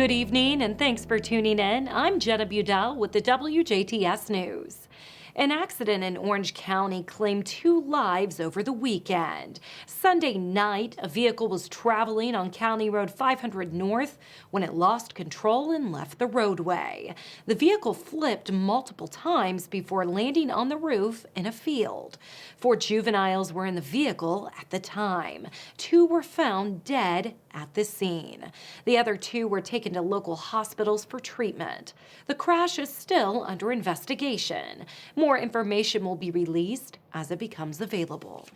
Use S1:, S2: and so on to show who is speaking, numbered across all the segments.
S1: Good evening and thanks for tuning in. I'm Jenna Budell with the WJTS News. An accident in Orange County claimed 2 lives over the weekend. Sunday night, a vehicle was traveling on County Road 500 North when it lost control and left the roadway. The vehicle flipped multiple times before landing on the roof in a field. 4 juveniles were in the vehicle at the time. 2 were found dead at the scene. The other 2 were taken to local hospitals for treatment. The crash is still under investigation. More information will be released as it becomes available.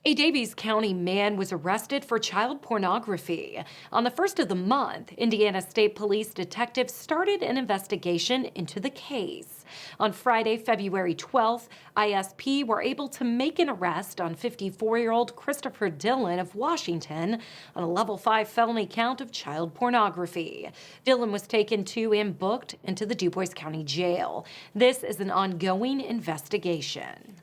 S1: A Daviess County man was arrested for child pornography. On the 1st of the month, Indiana State Police detectives started an investigation into the case. On Friday, February 12th, ISP were able to make an arrest on 54-year-old Christopher Dillon of Washington on a level 5 felony count of child pornography. Dillon was taken to and booked into the Du Bois County Jail. This is an ongoing investigation.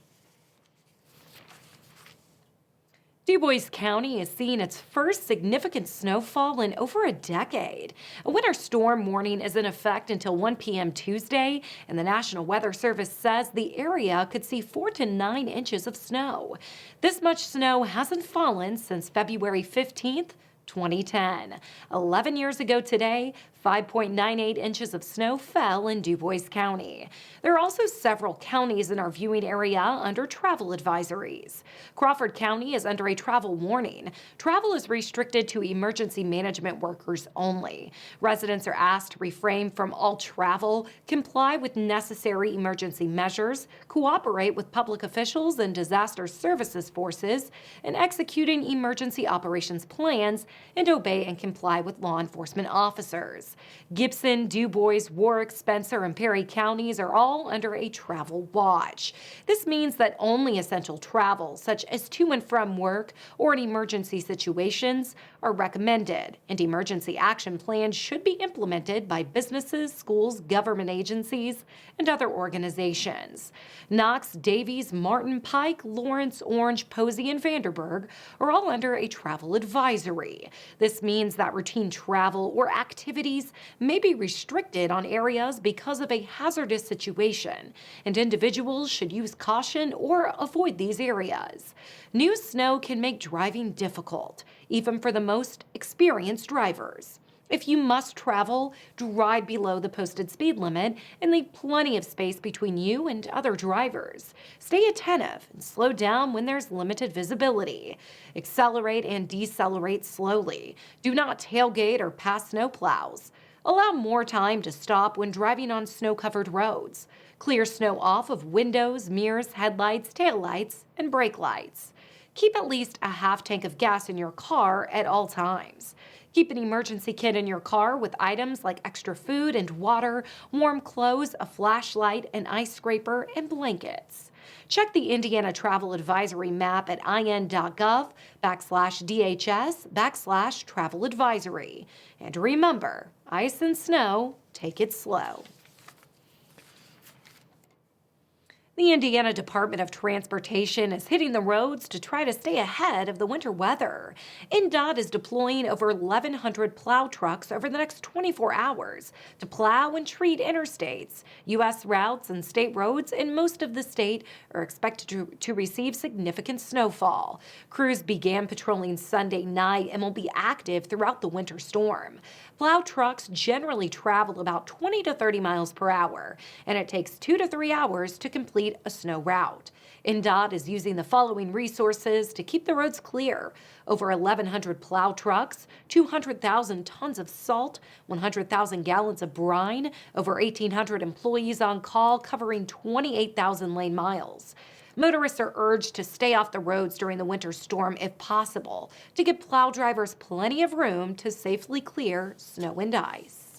S1: Du Bois County is seeing its first significant snowfall in over a decade. A winter storm warning is in effect until 1 p.m. Tuesday, and the National Weather Service says the area could see 4 to 9 inches of snow. This much snow hasn't fallen since February 15th, 2010. 11 years ago today, 5.98 inches of snow fell in Du Bois County. There are also several counties in our viewing area under travel advisories. Crawford County is under a travel warning. Travel is restricted to emergency management workers only. Residents are asked to refrain from all travel, comply with necessary emergency measures, cooperate with public officials and disaster services forces, and executing emergency operations plans, and obey and comply with law enforcement officers. Gibson, Du Bois, Warwick, Spencer, and Perry counties are all under a travel watch. This means that only essential travel, such as to and from work or in emergency situations, are recommended, and emergency action plans should be implemented by businesses, schools, government agencies, and other organizations. Knox, Daviess, Martin, Pike, Lawrence, Orange, Posey, and Vanderburgh are all under a travel advisory. This means that routine travel or activities may be restricted on areas because of a hazardous situation, and individuals should use caution or avoid these areas. New snow can make driving difficult, even for the most experienced drivers. If you must travel, drive below the posted speed limit and leave plenty of space between you and other drivers. Stay attentive and slow down when there's limited visibility. Accelerate and decelerate slowly. Do not tailgate or pass snow plows. Allow more time to stop when driving on snow-covered roads. Clear snow off of windows, mirrors, headlights, taillights, and brake lights. Keep at least a half tank of gas in your car at all times. Keep an emergency kit in your car with items like extra food and water, warm clothes, a flashlight, an ice scraper, and blankets. Check the Indiana Travel Advisory map at in.gov/DHS/travel advisory. And remember, ice and snow, take it slow. The Indiana Department of Transportation is hitting the roads to try to stay ahead of the winter weather. INDOT is deploying over 1,100 plow trucks over the next 24 hours to plow and treat interstates. U.S. routes and state roads in most of the state are expected to receive significant snowfall. Crews began patrolling Sunday night and will be active throughout the winter storm. Plow trucks generally travel about 20 to 30 miles per hour, and it takes 2 to 3 hours to complete a snow route. INDOT is using the following resources to keep the roads clear: over 1,100 plow trucks, 200,000 tons of salt, 100,000 gallons of brine, over 1,800 employees on call covering 28,000 lane miles. Motorists are urged to stay off the roads during the winter storm if possible, to give plow drivers plenty of room to safely clear snow and ice.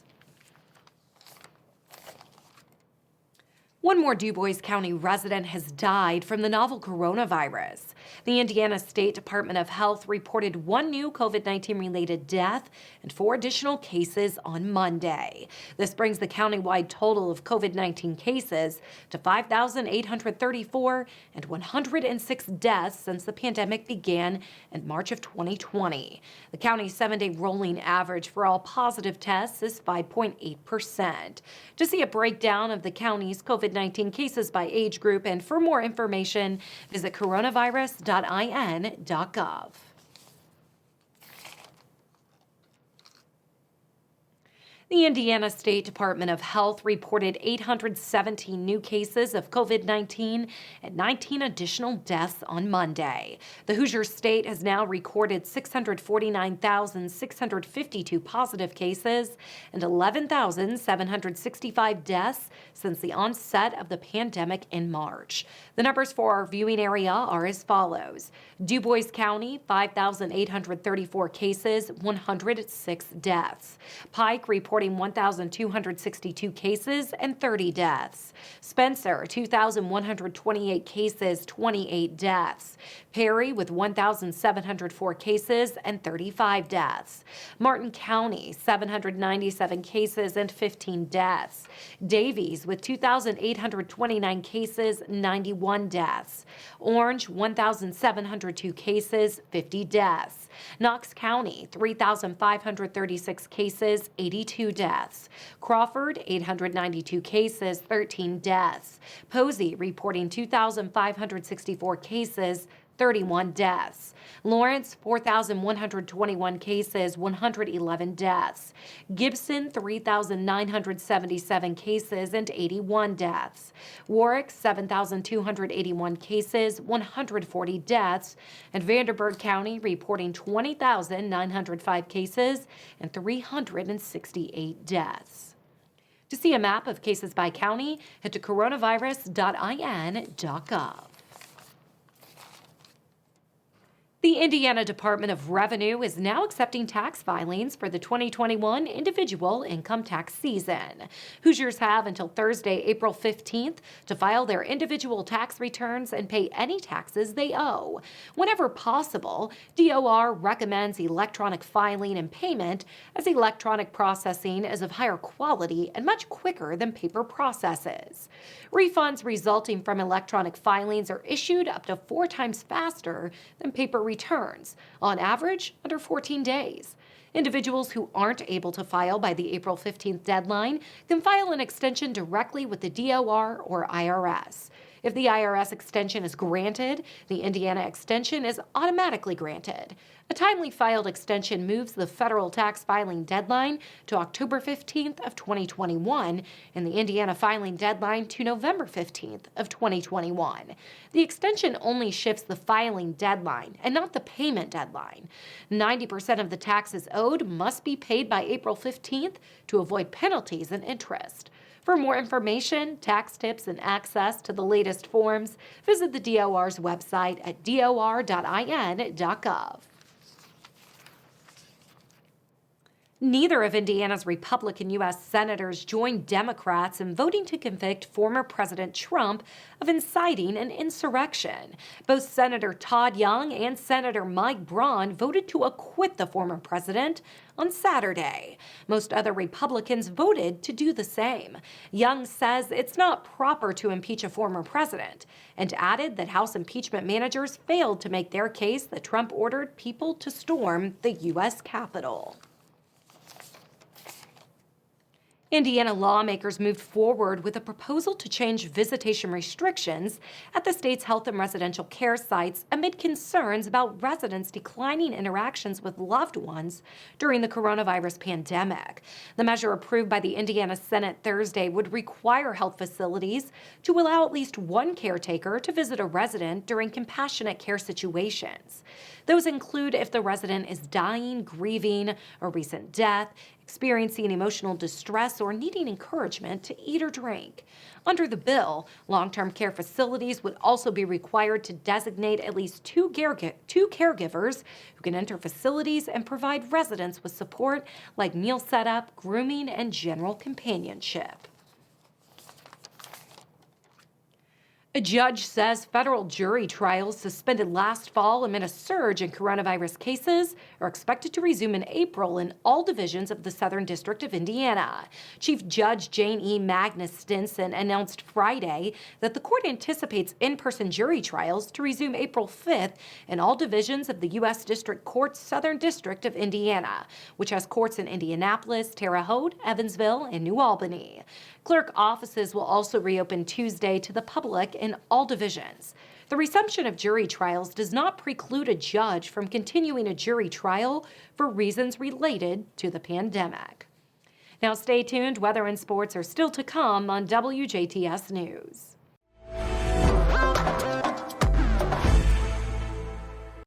S1: One more Du Bois County resident has died from the novel coronavirus. The Indiana State Department of Health reported 1 new COVID-19 related death and 4 additional cases on Monday. This brings the countywide total of COVID-19 cases to 5,834 and 106 deaths since the pandemic began in March of 2020. The county's 7-day rolling average for all positive tests is 5.8%. To see a breakdown of the county's COVID-19 cases by age group and for more information, visit coronavirus.in.gov. The Indiana State Department of Health reported 817 new cases of COVID-19 and 19 additional deaths on Monday. The Hoosier State has now recorded 649,652 positive cases and 11,765 deaths since the onset of the pandemic in March. The numbers for our viewing area are as follows. DuBois County, 5,834 cases, 106 deaths. Pike reporting 1,262 cases and 30 deaths. Spencer, 2,128 cases, 28 deaths. Perry with 1,704 cases and 35 deaths. Martin County, 797 cases and 15 deaths. Davies with 2,829 cases, 91 deaths. Orange, 1,702 cases, 50 deaths. Knox County, 3,536 cases, 82 deaths. Crawford, 892 cases, 13 deaths. Posey reporting 2,564 cases, 31 deaths. Lawrence, 4,121 cases, 111 deaths. Gibson, 3,977 cases and 81 deaths. Warwick, 7,281 cases, 140 deaths. And Vanderburgh County reporting 20,905 cases and 368 deaths. To see a map of cases by county, head to coronavirus.in.gov. The Indiana Department of Revenue is now accepting tax filings for the 2021 individual income tax season. Hoosiers have until Thursday, April 15th to file their individual tax returns and pay any taxes they owe. Whenever possible, DOR recommends electronic filing and payment, as electronic processing is of higher quality and much quicker than paper processes. Refunds resulting from electronic filings are issued up to 4 times faster than paper returns, on average under 14 days. Individuals who aren't able to file by the April 15th deadline can file an extension directly with the DOR or IRS. If the IRS extension is granted, the Indiana extension is automatically granted. A timely filed extension moves the federal tax filing deadline to October 15th of 2021 and the Indiana filing deadline to November 15th of 2021. The extension only shifts the filing deadline and not the payment deadline. 90% of the taxes owed must be paid by April 15th to avoid penalties and interest. For more information, tax tips, and access to the latest forms, visit the DOR's website at dor.in.gov. Neither of Indiana's Republican U.S. senators joined Democrats in voting to convict former President Trump of inciting an insurrection. Both Senator Todd Young and Senator Mike Braun voted to acquit the former president on Saturday. Most other Republicans voted to do the same. Young says it's not proper to impeach a former president and added that House impeachment managers failed to make their case that Trump ordered people to storm the U.S. Capitol. Indiana lawmakers moved forward with a proposal to change visitation restrictions at the state's health and residential care sites amid concerns about residents declining interactions with loved ones during the coronavirus pandemic. The measure approved by the Indiana Senate Thursday would require health facilities to allow at least one caretaker to visit a resident during compassionate care situations. Those include if the resident is dying, grieving a recent death, experiencing emotional distress, or needing encouragement to eat or drink. Under the bill, long-term care facilities would also be required to designate at least two caregivers who can enter facilities and provide residents with support like meal setup, grooming, and general companionship. A judge says federal jury trials suspended last fall amid a surge in coronavirus cases are expected to resume in April in all divisions of the Southern District of Indiana. Chief Judge Jane E. Magnus Stinson announced Friday that the court anticipates in-person jury trials to resume April 5th in all divisions of the U.S. District Court's Southern District of Indiana, which has courts in Indianapolis, Terre Haute, Evansville, and New Albany. Clerk offices will also reopen Tuesday to the public in all divisions. The resumption of jury trials does not preclude a judge from continuing a jury trial for reasons related to the pandemic. Now stay tuned. Weather and sports are still to come on WJTS News.